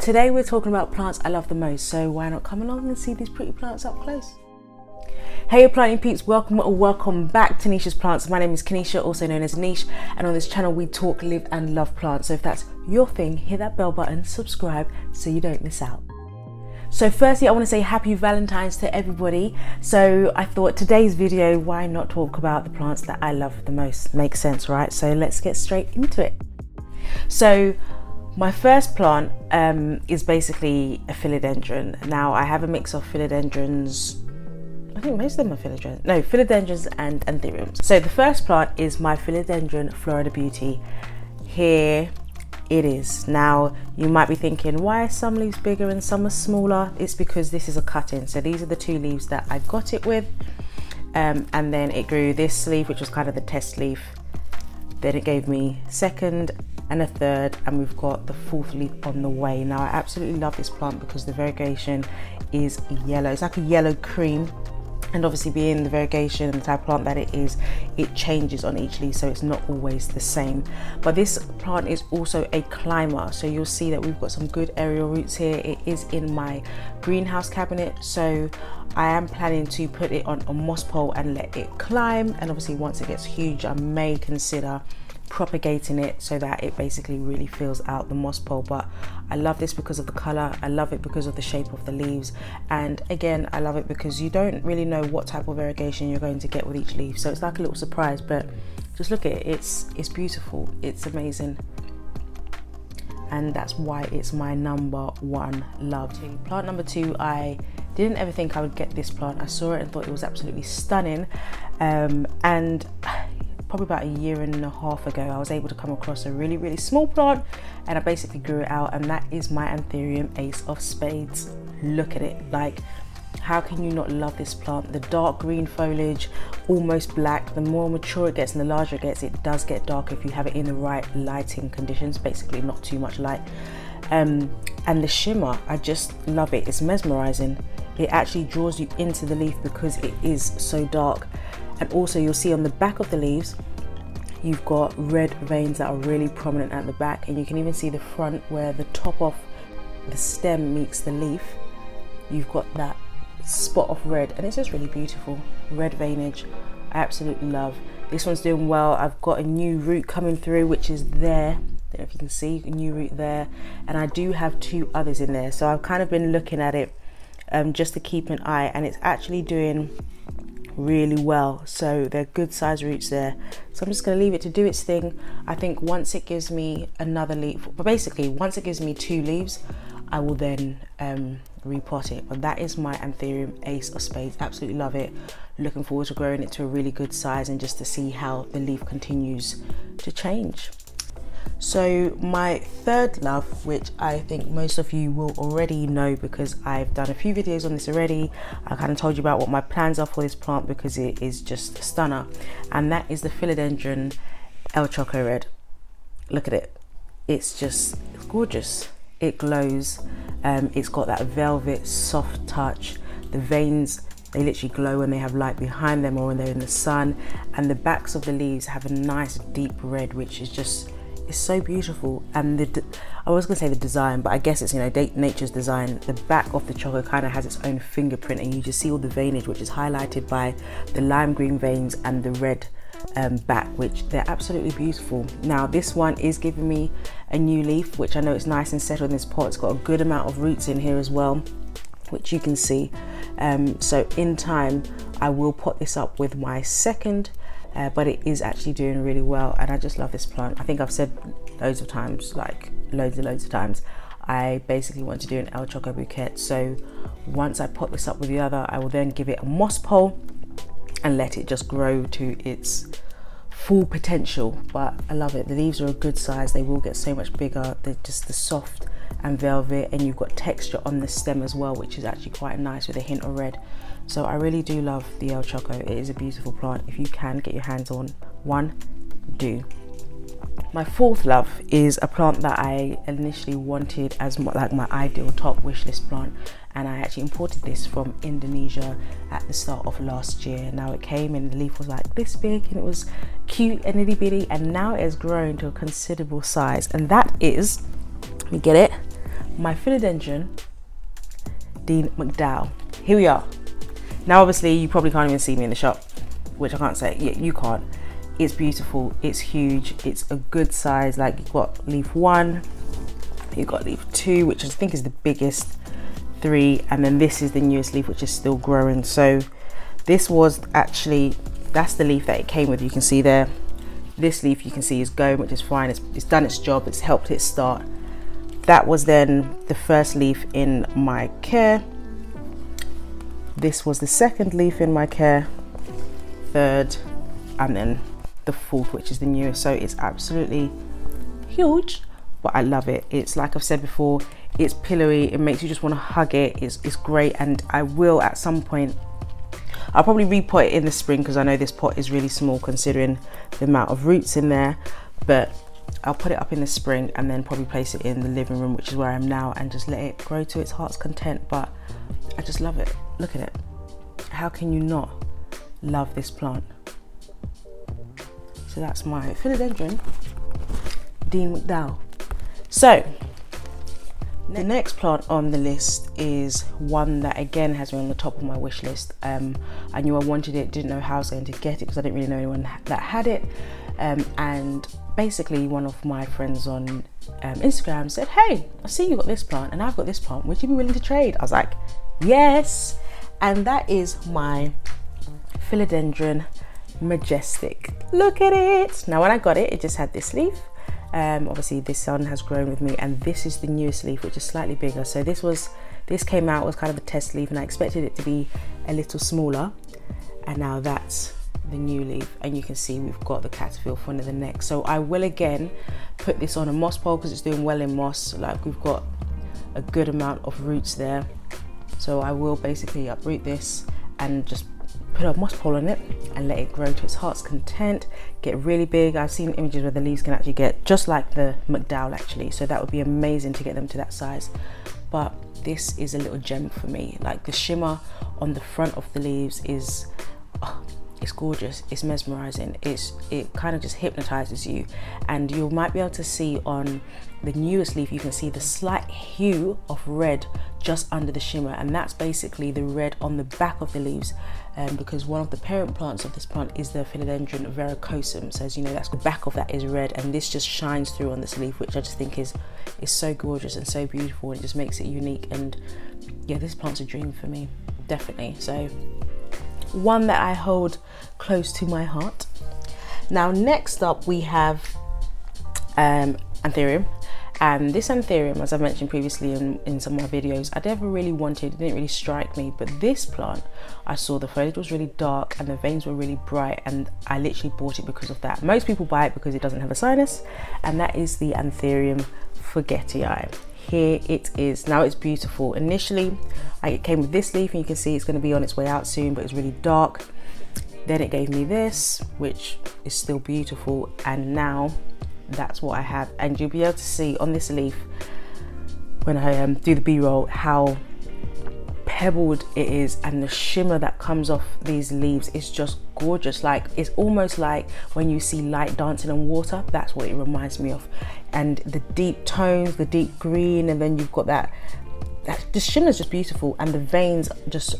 Today we're talking about plants I love the most, so why not come along and see these pretty plants up close. Hey planting peeps, welcome or welcome back to NichesPlants. My name is Kanisha, also known as Niche, and on this channel we talk, live and love plants. So if that's your thing, hit that bell button, subscribe so you don't miss out. So firstly, I want to say happy Valentine's to everybody. So I thought today's video, why not talk about the plants that I love the most? Makes sense, right? So let's get straight into it. So my first plant is basically a philodendron. Now I have a mix of philodendrons. I think most of them are philodendrons. No, philodendrons and anthuriums. So the first plant is my Philodendron Florida Beauty. Here it is. Now you might be thinking, why are some leaves bigger and some are smaller? It's because this is a cut-in. So these are the two leaves that I got it with. And then it grew this leaf, which was kind of the test leaf. Then it gave me second and a third, and we've got the fourth leaf on the way. Now I absolutely love this plant because the variegation is yellow. It's like a yellow cream, and obviously being the variegation and the type of plant that it is, it changes on each leaf, so it's not always the same. But this plant is also a climber, so you'll see that we've got some good aerial roots here. It is in my greenhouse cabinet, so I am planning to put it on a moss pole and let it climb, and obviously once it gets huge I may consider propagating it so that it basically really fills out the moss pole. But I love this because of the color, I love it because of the shape of the leaves, and again I love it because you don't really know what type of variegation you're going to get with each leaf, so it's like a little surprise. But just look at it, it's beautiful, it's amazing, and that's why it's my number one love. Plant number two, I didn't ever think I would get this plant. I saw it and thought it was absolutely stunning, and probably about a year and a half ago I was able to come across a really small plant, and I basically grew it out, and that is my Aetherium Ace of Spades. Look at it, like how can you not love this plant? The dark green foliage, almost black. The more mature it gets and the larger it gets, it does get darker if you have it in the right lighting conditions, basically not too much light. And the shimmer, I just love it. It's mesmerizing. It actually draws you into the leaf because it is so dark. And also you'll see on the back of the leaves you've got red veins that are really prominent at the back, and you can even see the front where the top of the stem meets the leaf. You've got that spot of red, and it's just really beautiful. Red veinage, I absolutely love. This one's doing well. I've got a new root coming through, which is there. Don't know if you can see a new root there, and I do have two others in there, so I've kind of been looking at it just to keep an eye, and it's actually doing really well. So they're good size roots there, so I'm just going to leave it to do its thing. I think once it gives me another leaf, but basically once it gives me two leaves, I will then repot it. But that is my Aetherium Ace of Spades. Absolutely love it. Looking forward to growing it to a really good size and just to see how the leaf continues to change. So my third love, which I think most of you will already know because I've done a few videos on this already. I kind of told you about what my plans are for this plant because it is just a stunner, and that is the Philodendron El Choco Red. Look at it, it's gorgeous. It glows, it's got that velvet soft touch. The veins, they literally glow when they have light behind them or when they're in the sun, and the backs of the leaves have a nice deep red, which is just, it's so beautiful. And I was gonna say the design, but I guess it's, you know, nature's design. The back of the choco kind of has its own fingerprint, and you just see all the veinage, which is highlighted by the lime green veins and the red back, which they're absolutely beautiful. Now this one is giving me a new leaf, which I know it's nice and settled in this pot. It's got a good amount of roots in here as well, which you can see. So in time I will pot this up with my second, but it is actually doing really well, and I just love this plant. I think I've said loads of times, like loads of times, I basically want to do an El Choco bouquet. So once I pot this up with the other, I will then give it a moss pole and let it just grow to its full potential. But I love it. The leaves are a good size, they will get so much bigger. They're just the soft and velvet, and you've got texture on the stem as well, which is actually quite nice with a hint of red. So I really do love the El Choco. It is a beautiful plant. If you can get your hands on one, do. My fourth love is a plant that I initially wanted as like my ideal top wish list plant, and I actually imported this from Indonesia at the start of last year. Now it came and the leaf was like this big, and it was cute and itty bitty, and now it has grown to a considerable size, and that is, let me get it, my Philodendron Dean McDowell. Here we are. Now obviously you probably can't even see me in the shop, which I can't say, yeah, you can't. It's beautiful, it's huge, it's a good size. Like you've got leaf 1, you've got leaf 2, which I think is the biggest, 3, and then this is the newest leaf, which is still growing. So this was actually, that's the leaf that it came with. You can see there, this leaf you can see is going, which is fine. It's done its job, it's helped it start. That was then the first leaf in my care. This was the second leaf in my care, third, and then the fourth, which is the newest. So it's absolutely huge, but I love it. It's like I've said before, it's pillowy, it makes you just want to hug it. It's great, and I will at some point, I'll probably repot it in the spring because I know this pot is really small considering the amount of roots in there, but I'll put it up in the spring and then probably place it in the living room, which is where I am now, and just let it grow to its heart's content. But I just love it. Look at it. How can you not love this plant? So that's my Philodendron Dean McDowell. So the next plant on the list is one that again has been on the top of my wish list. I knew I wanted it, didn't know how I was going to get it because I didn't really know anyone that had it. And basically one of my friends on Instagram said, hey, I see you got this plant and I've got this plant, would you be willing to trade? I was like, yes. And that is my Philodendron Majestic. Look at it. Now when I got it, it just had this leaf. Obviously this one has grown with me, and this is the newest leaf, which is slightly bigger. So this came out was kind of a test leaf, and I expected it to be a little smaller, and now that's the new leaf. And you can see we've got the caterpillar under the neck. So I will again put this on a moss pole because it's doing well in moss. Like we've got a good amount of roots there, so I will basically uproot this and just put a moss pole on it and let it grow to its heart's content, get really big. I've seen images where the leaves can actually get just like the McDowell actually, so that would be amazing to get them to that size. But this is a little gem for me. Like the shimmer on the front of the leaves is, oh, it's gorgeous, it's mesmerizing, it kind of just hypnotizes you. And you might be able to see on the newest leaf, you can see the slight hue of red just under the shimmer, and that's basically the red on the back of the leaves, because one of the parent plants of this plant is the Philodendron verrucosum. So as you know, that's the back of that is red, and this just shines through on this leaf, which I just think is so gorgeous and so beautiful, and it just makes it unique. And yeah, this plant's a dream for me, definitely. So one that I hold close to my heart. Now next up we have Aetherium. And this Aetherium, as I've mentioned previously in some of my videos, I never really wanted, it didn't really strike me, but this plant, I saw the foliage was really dark and the veins were really bright, and I literally bought it because of that. Most people buy it because it doesn't have a sinus, and that is the Aetherium Forgetty Eye. Here it is. Now it's beautiful. Initially, it came with this leaf, and you can see it's going to be on its way out soon, but it's really dark. Then it gave me this, which is still beautiful, and now that's what I have. And you'll be able to see on this leaf when I do the b-roll how pebbled it is, and the shimmer that comes off these leaves is just gorgeous. Like it's almost like when you see light dancing on water, that's what it reminds me of. And the deep tones, the deep green, and then you've got that the shimmer is just beautiful, and the veins just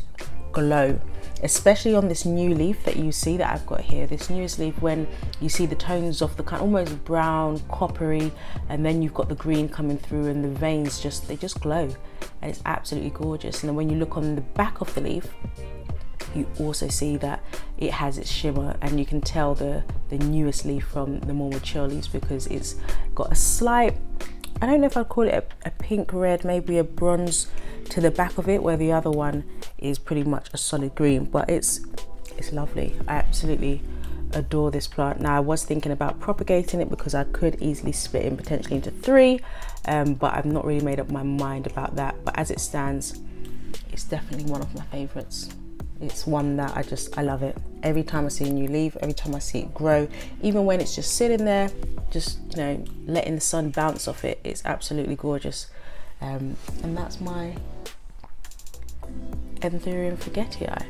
glow, especially on this new leaf that you see that I've got here, this newest leaf. When you see the tones of the kind of almost brown, coppery, and then you've got the green coming through, and the veins they just glow, and it's absolutely gorgeous. And then when you look on the back of the leaf, you also see that it has its shimmer, and you can tell the newest leaf from the more mature leaves because it's got a slight, I don't know if I'd call it a pink red, maybe a bronze to the back of it, where the other one is pretty much a solid green. But it's lovely. I absolutely adore this plant. Now I was thinking about propagating it because I could easily split it potentially into 3, but I've not really made up my mind about that. But as it stands, it's definitely one of my favorites. It's one that I love it. Every time I see a new leaf, every time I see it grow, even when it's just sitting there, just, you know, letting the sun bounce off it, it's absolutely gorgeous. And that's my Aetherium Forgetty Eye.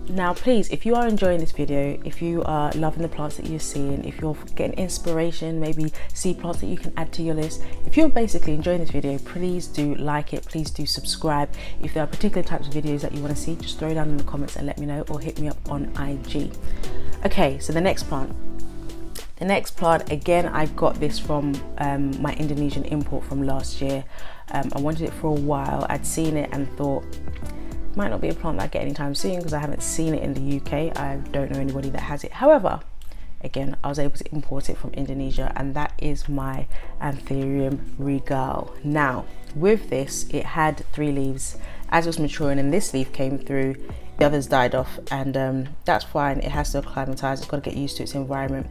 Now please, if you are enjoying this video, if you are loving the plants that you're seeing, if you're getting inspiration, maybe see plants that you can add to your list, if you're basically enjoying this video, please do like it, please do subscribe. If there are particular types of videos that you want to see, just throw it down in the comments and let me know, or hit me up on IG. Okay, so the next plant. The next plant, again, I got this from my Indonesian import from last year. I wanted it for a while. I'd seen it and thought, might not be a plant that I get anytime soon because I haven't seen it in the UK. I don't know anybody that has it. However, again, I was able to import it from Indonesia, and that is my Aetherium ReGirl. Now, with this, it had 3 leaves. As it was maturing and this leaf came through, the others died off, and that's fine. It has to acclimatize, it's got to get used to its environment.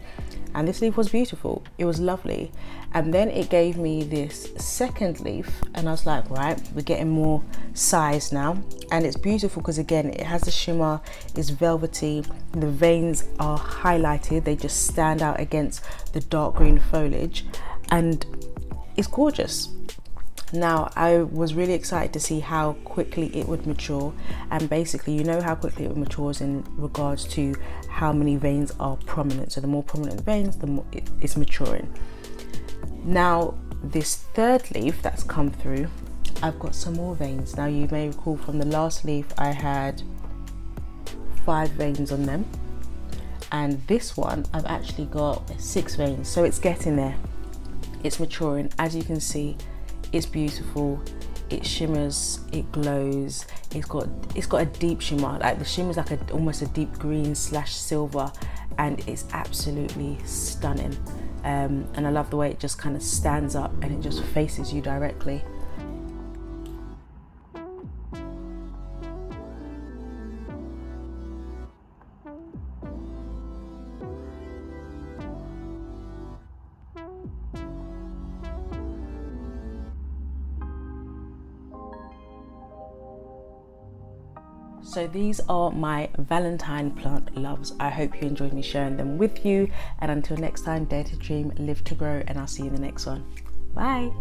And this leaf was beautiful, it was lovely. And then it gave me this second leaf, and I was like, right, we're getting more size now. And it's beautiful because, again, it has the shimmer, it's velvety, the veins are highlighted, they just stand out against the dark green foliage, and it's gorgeous. Now, I was really excited to see how quickly it would mature, and basically, you know how quickly it matures in regards to how many veins are prominent. So the more prominent the veins, the more it's maturing. Now, this third leaf that's come through, I've got some more veins. Now, you may recall from the last leaf I had 5 veins on them, and this one I've actually got 6 veins. So it's getting there, it's maturing. As you can see, it's beautiful, it shimmers, it glows, it's got a deep shimmer, like the shimmer is like almost a deep green / silver, and it's absolutely stunning. And I love the way it just kind of stands up and it just faces you directly. So these are my Valentine plant loves. I hope you enjoyed me sharing them with you, and until next time, dare to dream, live to grow, and I'll see you in the next one. Bye.